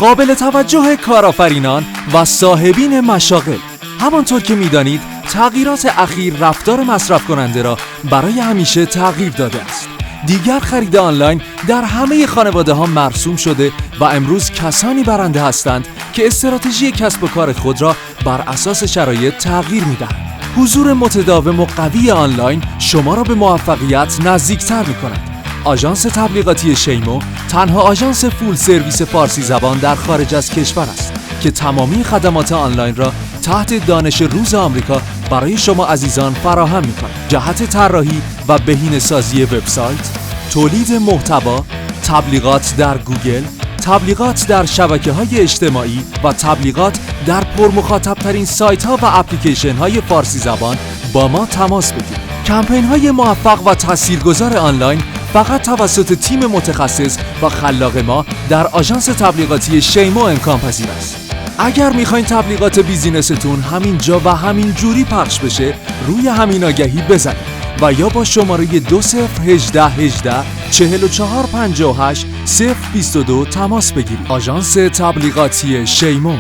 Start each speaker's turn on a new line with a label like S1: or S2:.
S1: قابل توجه کارآفرینان و صاحبین مشاغل. همانطور که می‌دانید تغییرات اخیر رفتار مصرف کننده را برای همیشه تغییر داده است. دیگر خرید آنلاین در همه خانواده ها مرسوم شده و امروز کسانی برنده هستند که استراتژی کسب و کار خود را بر اساس شرایط تغییر می‌دهند. حضور متداوم و قوی آنلاین شما را به موفقیت نزدیکتر می‌کند. آژانس تبلیغاتی شیمو تنها آژانس فول سرویس فارسی زبان در خارج از کشور است که تمامی خدمات آنلاین را تحت دانش روز آمریکا برای شما عزیزان فراهم می‌کند. جهت طراحی و بهینه‌سازی وبسایت، تولید محتوا، تبلیغات در گوگل، تبلیغات در شبکه‌های اجتماعی و تبلیغات در پرمخاطب‌ترین سایت‌ها و اپلیکیشن‌های فارسی زبان با ما تماس بگیرید. کمپین‌های موفق و تاثیرگذار آنلاین فقط توسط تیم متخصص و خلاق ما در آژانس تبلیغاتی شیمو امکان پذیر است. اگر میخواین تبلیغات بیزینستون همین جا و همین جوری پخش بشه، روی همین آگهی بزنید و یا با شماره 201818 4458 022 تماس بگیرید. آژانس تبلیغاتی شیمو.